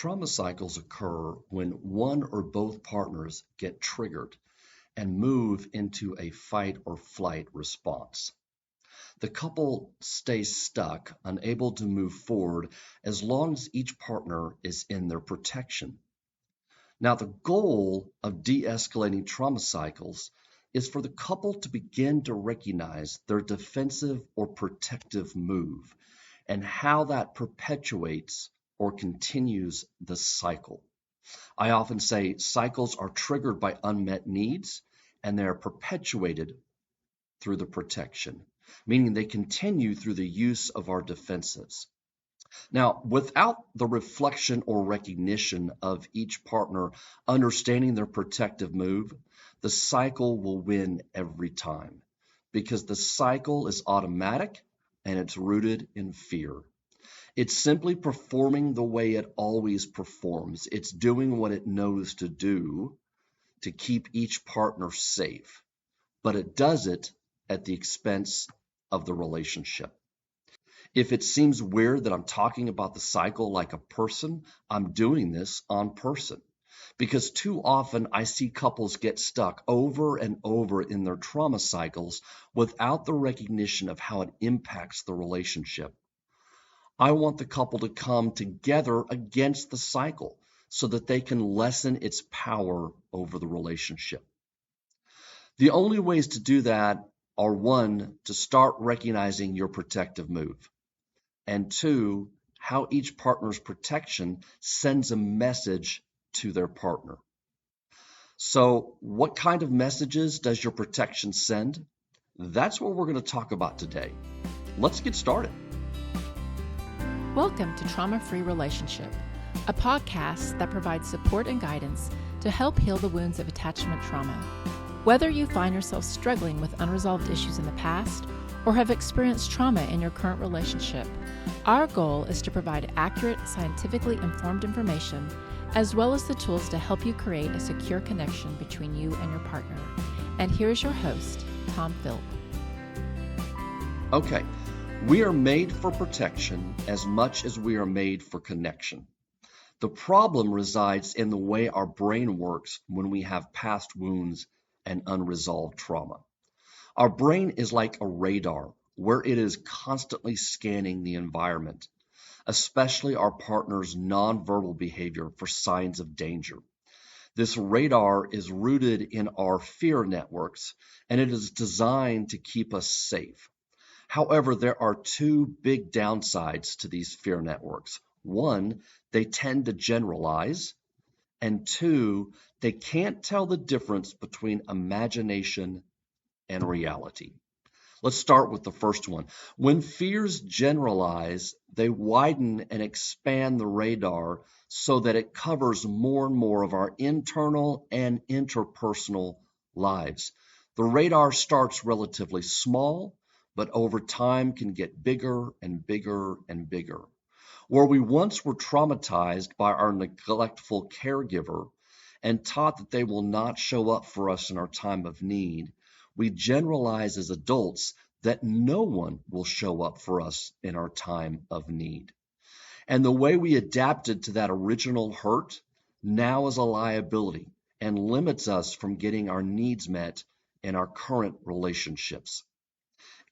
Trauma cycles occur when one or both partners get triggered and move into a fight or flight response. The couple stays stuck, unable to move forward as long as each partner is in their protection. Now, the goal of de-escalating trauma cycles is for the couple to begin to recognize their defensive or protective move and how that perpetuates or continues the cycle. I often say cycles are triggered by unmet needs and they are perpetuated through the protection, meaning they continue through the use of our defenses. Now, without the reflection or recognition of each partner understanding their protective move, the cycle will win every time because the cycle is automatic and it's rooted in fear. It's simply performing the way it always performs. It's doing what it knows to do to keep each partner safe, but it does it at the expense of the relationship. If it seems weird that I'm talking about the cycle like a person, I'm doing this on person. Because too often I see couples get stuck over and over in their trauma cycles without the recognition of how it impacts the relationship. I want the couple to come together against the cycle so that they can lessen its power over the relationship. The only ways to do that are one, to start recognizing your protective move, and two, how each partner's protection sends a message to their partner. So, what kind of messages does your protection send? That's what we're going to talk about today. Let's get started. Welcome to Trauma-Free Relationship, a podcast that provides support and guidance to help heal the wounds of attachment trauma. Whether you find yourself struggling with unresolved issues in the past or have experienced trauma in your current relationship, our goal is to provide accurate, scientifically informed information as well as the tools to help you create a secure connection between you and your partner. And here's your host, Tom Philp. Okay. We are made for protection as much as we are made for connection. The problem resides in the way our brain works when we have past wounds and unresolved trauma. Our brain is like a radar where it is constantly scanning the environment, especially our partner's nonverbal behavior for signs of danger. This radar is rooted in our fear networks, and it is designed to keep us safe. However, there are two big downsides to these fear networks. One, they tend to generalize, and two, they can't tell the difference between imagination and reality. Let's start with the first one. When fears generalize, they widen and expand the radar so that it covers more and more of our internal and interpersonal lives. The radar starts relatively small, but over time can get bigger and bigger and bigger. Where we once were traumatized by our neglectful caregiver and taught that they will not show up for us in our time of need, we generalize as adults that no one will show up for us in our time of need. And the way we adapted to that original hurt now is a liability and limits us from getting our needs met in our current relationships.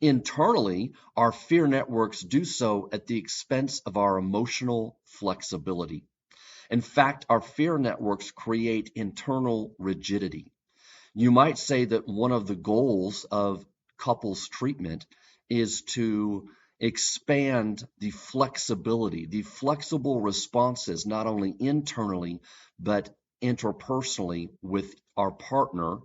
Internally, our fear networks do so at the expense of our emotional flexibility. In fact, our fear networks create internal rigidity. You might say that one of the goals of couples treatment is to expand the flexibility, the flexible responses, not only internally, but interpersonally with our partner,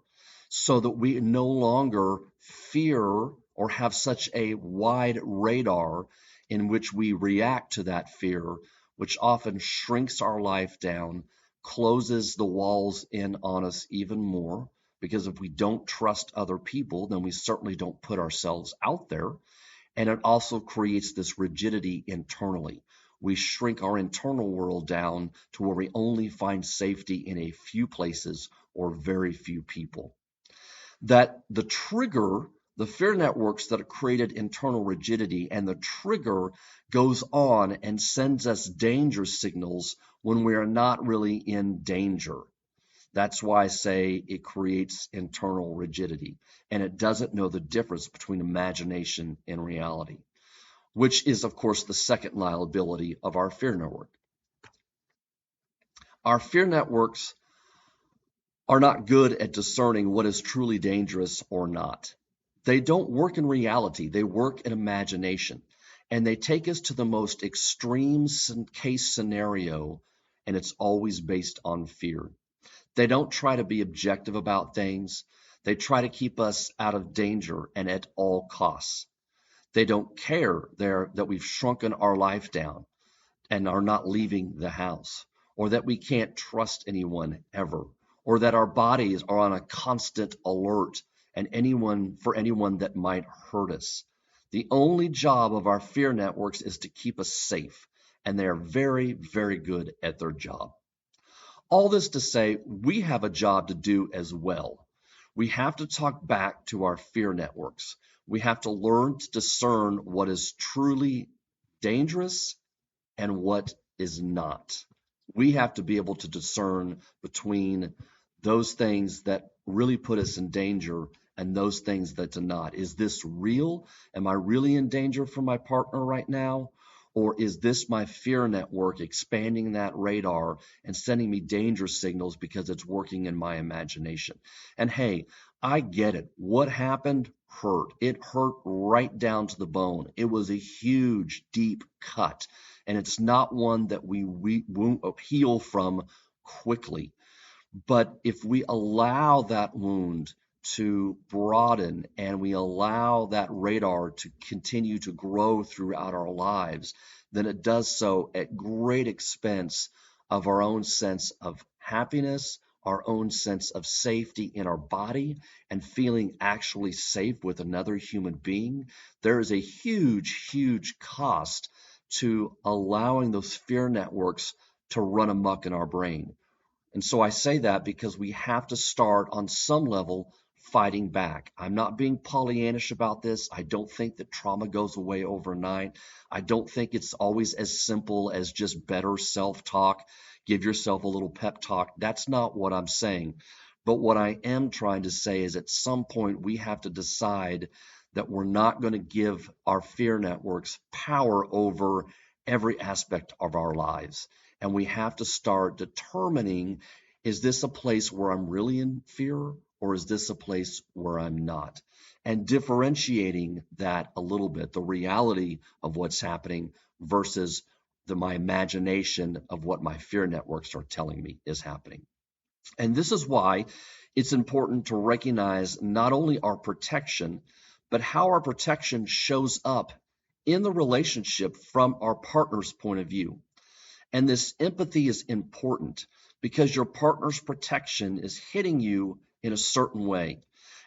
so that we no longer fear or have such a wide radar in which we react to that fear, which often shrinks our life down, closes the walls in on us even more, because if we don't trust other people, then we certainly don't put ourselves out there, and it also creates this rigidity internally. We shrink our internal world down to where we only find safety in a few places or very few people. That the trigger The fear networks that have created internal rigidity, and the trigger goes on and sends us danger signals when we are not really in danger. That's why I say it creates internal rigidity, and it doesn't know the difference between imagination and reality, which is, of course, the second liability of our fear network. Our fear networks are not good at discerning what is truly dangerous or not. They don't work in reality, they work in imagination. And they take us to the most extreme case scenario, and it's always based on fear. They don't try to be objective about things. They try to keep us out of danger and at all costs. They don't care that we've shrunken our life down and are not leaving the house, or that we can't trust anyone ever, or that our bodies are on a constant alert and anyone that might hurt us. The only job of our fear networks is to keep us safe, and they are very, very good at their job. All this to say, we have a job to do as well. We have to talk back to our fear networks. We have to learn to discern what is truly dangerous and what is not. We have to be able to discern between those things that really put us in danger and those things that do not. Is this real? Am I really in danger from my partner right now? Or is this my fear network expanding that radar and sending me danger signals because it's working in my imagination? And hey, I get it. What happened hurt. It hurt right down to the bone. It was a huge, deep cut. And it's not one that we won't heal from quickly. But if we allow that wound to broaden and we allow that radar to continue to grow throughout our lives, then it does so at great expense of our own sense of happiness, our own sense of safety in our body, and feeling actually safe with another human being. There is a huge, huge cost to allowing those fear networks to run amok in our brain. And so I say that because we have to start on some level fighting back. I'm not being Pollyannish about this. I don't think that trauma goes away overnight. I don't think it's always as simple as just better self-talk. Give yourself a little pep talk. That's not what I'm saying. But what I am trying to say is at some point we have to decide that we're not going to give our fear networks power over every aspect of our lives. And we have to start determining, is this a place where I'm really in fear, or is this a place where I'm not? And differentiating that a little bit, the reality of what's happening versus my imagination of what my fear networks are telling me is happening. And this is why it's important to recognize not only our protection, but how our protection shows up in the relationship from our partner's point of view. And this empathy is important because your partner's protection is hitting you in a certain way.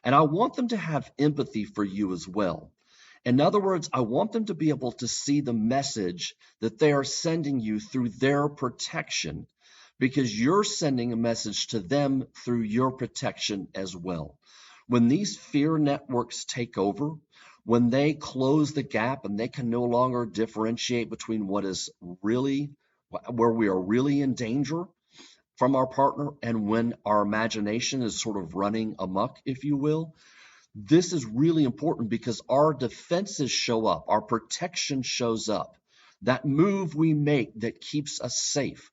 And I want them to have empathy for you as well. In other words, I want them to be able to see the message that they are sending you through their protection, because you're sending a message to them through your protection as well. When these fear networks take over, when they close the gap and they can no longer differentiate between what is really, where we are really in danger from our partner and when our imagination is sort of running amok, if you will, this is really important because our defenses show up, our protection shows up. That move we make that keeps us safe,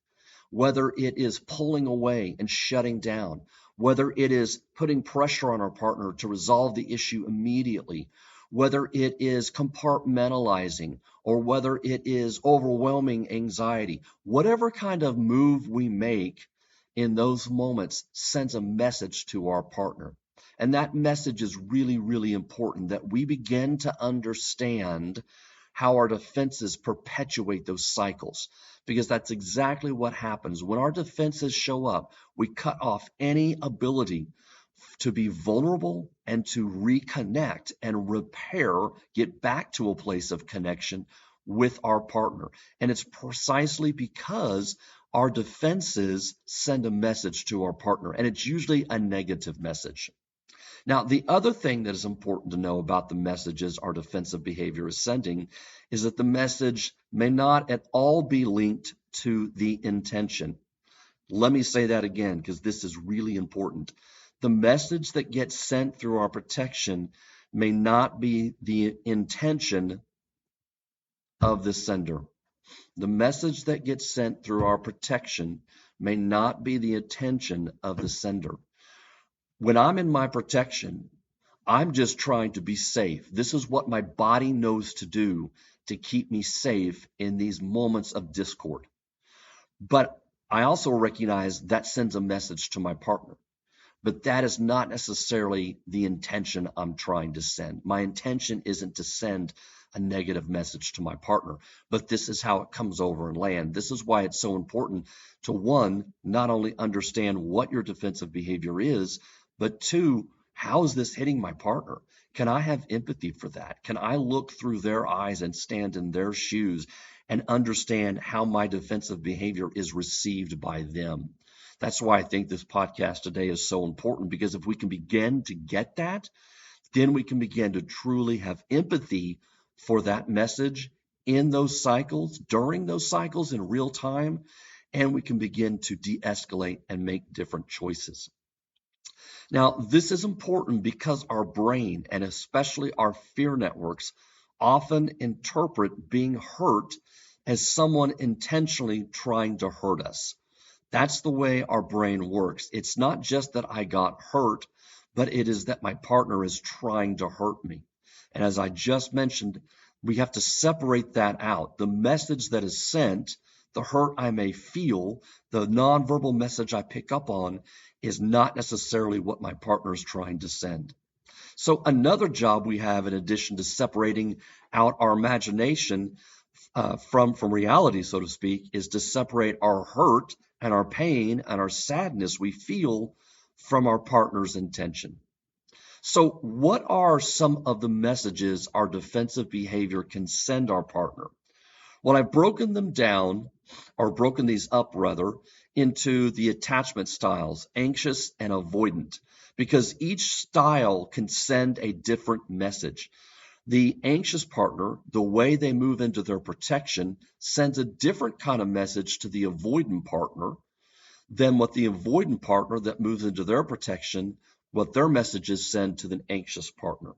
whether it is pulling away and shutting down, whether it is putting pressure on our partner to resolve the issue immediately, whether it is compartmentalizing, or whether it is overwhelming anxiety, whatever kind of move we make in those moments sends a message to our partner. And that message is really, really important, that we begin to understand how our defenses perpetuate those cycles, because that's exactly what happens. When our defenses show up, we cut off any ability to be vulnerable and to reconnect and repair, get back to a place of connection with our partner. And it's precisely because our defenses send a message to our partner, and it's usually a negative message. Now, the other thing that is important to know about the messages our defensive behavior is sending is that the message may not at all be linked to the intention. Let me say that again, because this is really important. The message that gets sent through our protection may not be the intention of the sender. The message that gets sent through our protection may not be the intention of the sender. When I'm in my protection, I'm just trying to be safe. This is what my body knows to do to keep me safe in these moments of discord. But I also recognize that sends a message to my partner. But that is not necessarily the intention I'm trying to send. My intention isn't to send a negative message to my partner, but this is how it comes over and land. This is why it's so important to, one, not only understand what your defensive behavior is, but two, how is this hitting my partner? Can I have empathy for that? Can I look through their eyes and stand in their shoes and understand how my defensive behavior is received by them? That's why I think this podcast today is so important, because if we can begin to get that, then we can begin to truly have empathy for that message in those cycles, during those cycles in real time, and we can begin to de-escalate and make different choices. Now, this is important because our brain, and especially our fear networks, often interpret being hurt as someone intentionally trying to hurt us. That's the way our brain works. It's not just that I got hurt, but it is that my partner is trying to hurt me. And as I just mentioned, we have to separate that out. The message that is sent, the hurt I may feel, the nonverbal message I pick up on, is not necessarily what my partner is trying to send. So another job we have, in addition to separating out our imagination from reality, so to speak, is to separate our hurt and our pain and our sadness we feel from our partner's intention. So what are some of the messages our defensive behavior can send our partner? Well, I've broken them down, or broken these up rather, into the attachment styles, anxious and avoidant, because each style can send a different message. The anxious partner, the way they move into their protection, sends a different kind of message to the avoidant partner than what the avoidant partner that moves into their protection, what their messages send to the anxious partner.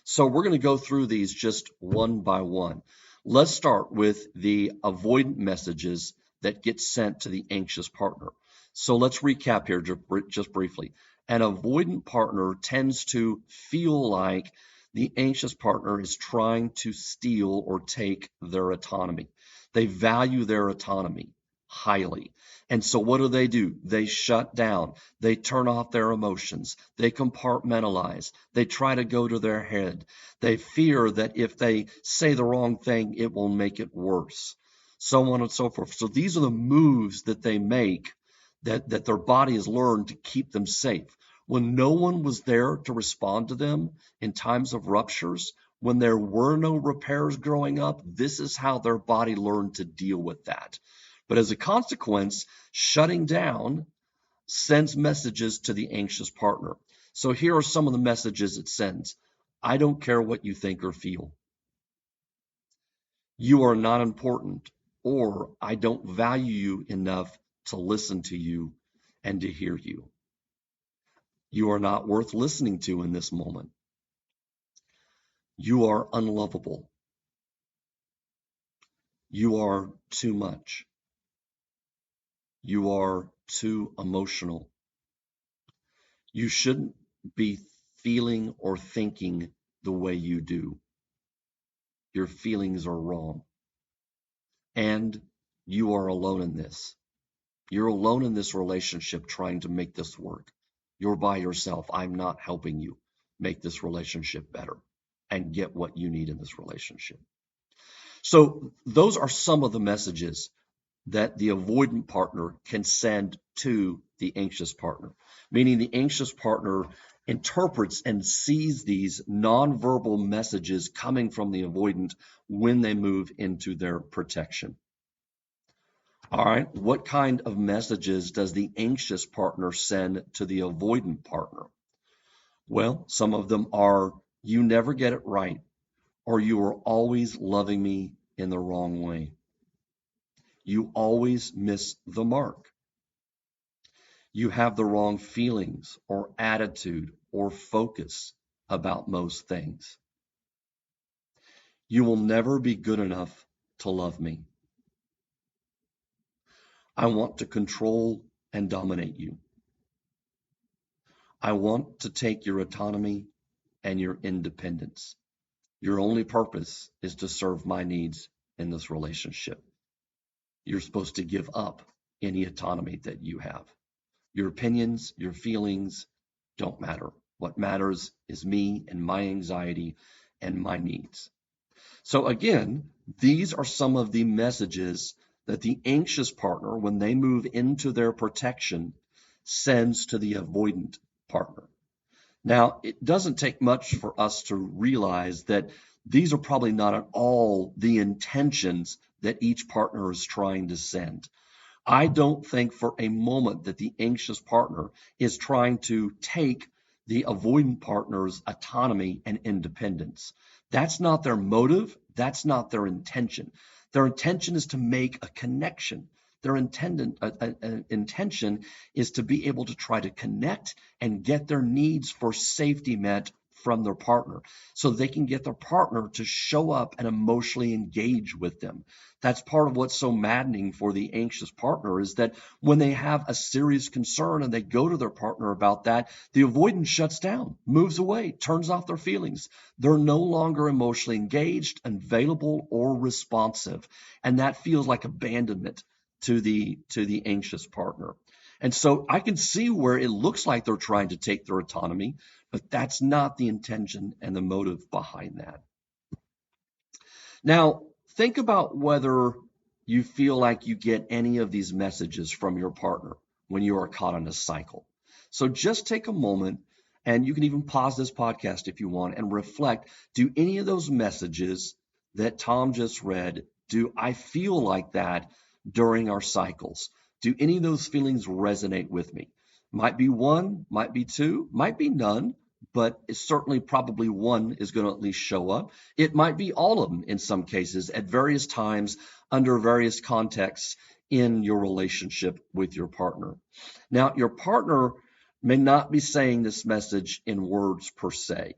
So we're going to go through these just one by one. Let's start with the avoidant messages that get sent to the anxious partner. So let's recap here just briefly. An avoidant partner tends to feel like the anxious partner is trying to steal or take their autonomy. They value their autonomy highly. And so what do? They shut down. They turn off their emotions. They compartmentalize. They try to go to their head. They fear that if they say the wrong thing, it will make it worse. So on and so forth. So these are the moves that they make that their body has learned to keep them safe. When no one was there to respond to them in times of ruptures, when there were no repairs growing up, this is how their body learned to deal with that. But as a consequence, shutting down sends messages to the anxious partner. So here are some of the messages it sends. I don't care what you think or feel. You are not important, or I don't value you enough to listen to you and to hear you. You are not worth listening to in this moment. You are unlovable. You are too much. You are too emotional. You shouldn't be feeling or thinking the way you do. Your feelings are wrong. And you are alone in this. You're alone in this relationship trying to make this work. You're by yourself. I'm not helping you make this relationship better and get what you need in this relationship. So those are some of the messages that the avoidant partner can send to the anxious partner, meaning the anxious partner interprets and sees these nonverbal messages coming from the avoidant when they move into their protection. All right, what kind of messages does the anxious partner send to the avoidant partner? Well, some of them are, you never get it right, or you are always loving me in the wrong way. You always miss the mark. You have the wrong feelings or attitude or focus about most things. You will never be good enough to love me. I want to control and dominate you. I want to take your autonomy and your independence. Your only purpose is to serve my needs in this relationship. You're supposed to give up any autonomy that you have. Your opinions, your feelings don't matter. What matters is me and my anxiety and my needs. So again, these are some of the messages that the anxious partner, when they move into their protection, sends to the avoidant partner. Now, it doesn't take much for us to realize that these are probably not at all the intentions that each partner is trying to send. I don't think for a moment that the anxious partner is trying to take the avoidant partner's autonomy and independence. That's not their motive. That's not their intention. Their intention is to make a connection. Their intention is to be able to try to connect and get their needs for safety met from their partner so they can get their partner to show up and emotionally engage with them. That's part of what's so maddening for the anxious partner, is that when they have a serious concern and they go to their partner about that, the avoidance shuts down, moves away, turns off their feelings. They're no longer emotionally engaged, available, or responsive. And that feels like abandonment to the anxious partner. And so I can see where it looks like they're trying to take their autonomy, but that's not the intention and the motive behind that. Now, think about whether you feel like you get any of these messages from your partner when you are caught in a cycle. So just take a moment, and you can even pause this podcast if you want and reflect. Do any of those messages that Tom just read, do I feel like that during our cycles? Do any of those feelings resonate with me? Might be one, might be two, might be none, but it's certainly probably one is going to at least show up. It might be all of them in some cases at various times under various contexts in your relationship with your partner. Now, your partner may not be saying this message in words per se,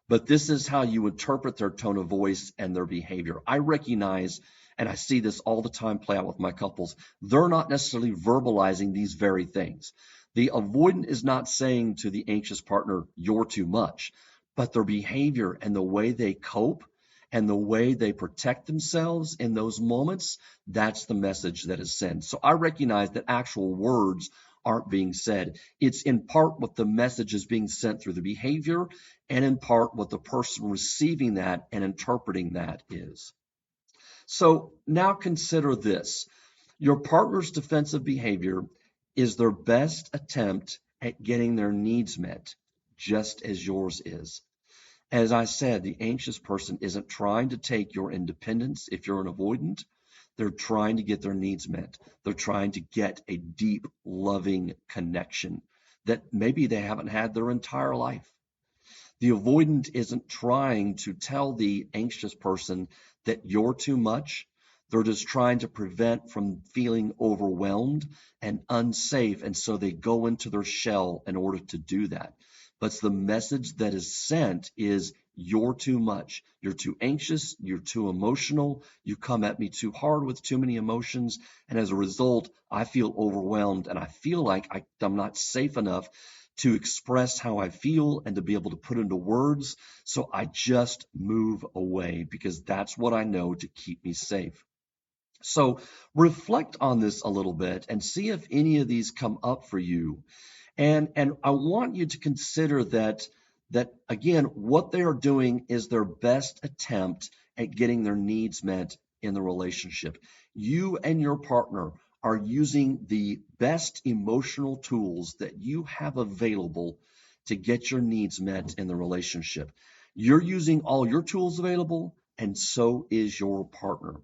but this is how you interpret their tone of voice and their behavior. I recognize, and I see this all the time play out with my couples, they're not necessarily verbalizing these very things. The avoidant is not saying to the anxious partner, you're too much, but their behavior and the way they cope and the way they protect themselves in those moments, that's the message that is sent. So I recognize that actual words aren't being said. It's in part what the message is being sent through the behavior, and in part what the person receiving that and interpreting that is. So now consider this. Your partner's defensive behavior is their best attempt at getting their needs met, just as yours is. As I said, the anxious person isn't trying to take your independence if you're an avoidant. They're trying to get their needs met. They're trying to get a deep, loving connection that maybe they haven't had their entire life. The avoidant isn't trying to tell the anxious person that you're too much. They're just trying to prevent from feeling overwhelmed and unsafe, and so they go into their shell in order to do that. But the message that is sent is, you're too much. You're too anxious. You're too emotional. You come at me too hard with too many emotions. And as a result, I feel overwhelmed, and I feel like I'm not safe enough to express how I feel and to be able to put into words. So I just move away because that's what I know to keep me safe. So reflect on this a little bit and see if any of these come up for you. And I want you to consider that again, what they are doing is their best attempt at getting their needs met in the relationship. You and your partner are using the best emotional tools that you have available to get your needs met in the relationship. You're using all your tools available, and so is your partner.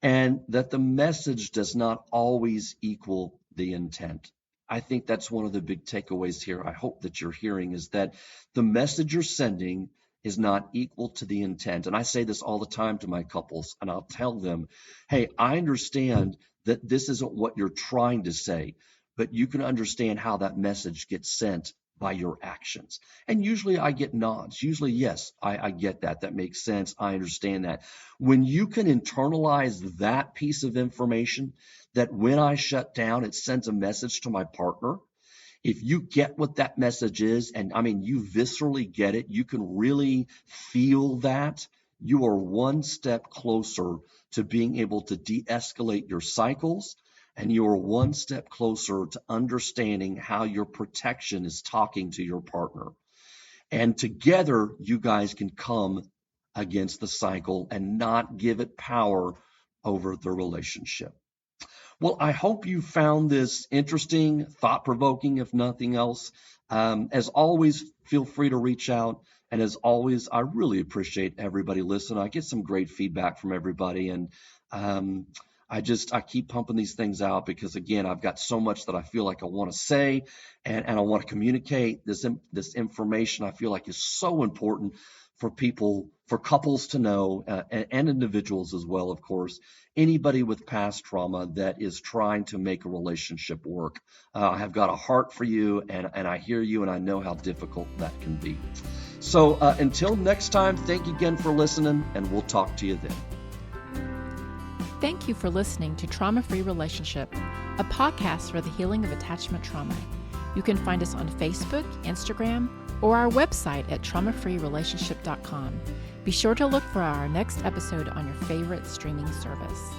And that the message does not always equal the intent. I think that's one of the big takeaways here. I hope that you're hearing is that the message you're sending is not equal to the intent. And I say this all the time to my couples, and I'll tell them, hey, I understand that this isn't what you're trying to say, but you can understand how that message gets sent by your actions. And usually I get nods. Usually, yes, I get that. That makes sense. I understand that. When you can internalize that piece of information, that when I shut down, it sends a message to my partner. If you get what that message is, and I mean, you viscerally get it, you can really feel that, you are one step closer to being able to de-escalate your cycles, and you are one step closer to understanding how your protection is talking to your partner. And together, you guys can come against the cycle and not give it power over the relationship. Well, I hope you found this interesting, thought-provoking, if nothing else. As always, feel free to reach out. And as always, I really appreciate everybody listening. I get some great feedback from everybody. And I keep pumping these things out because, again, I've got so much that I feel like I want to say and I want to communicate. This information I feel like is so important for people, for couples to know, and individuals as well, of course. Anybody with past trauma that is trying to make a relationship work. I have got a heart for you, and I hear you, and I know how difficult that can be. So until next time, thank you again for listening, and we'll talk to you then. Thank you for listening to Trauma-Free Relationship, a podcast for the healing of attachment trauma. You can find us on Facebook, Instagram, or our website at traumafreerelationship.com. Be sure to look for our next episode on your favorite streaming service.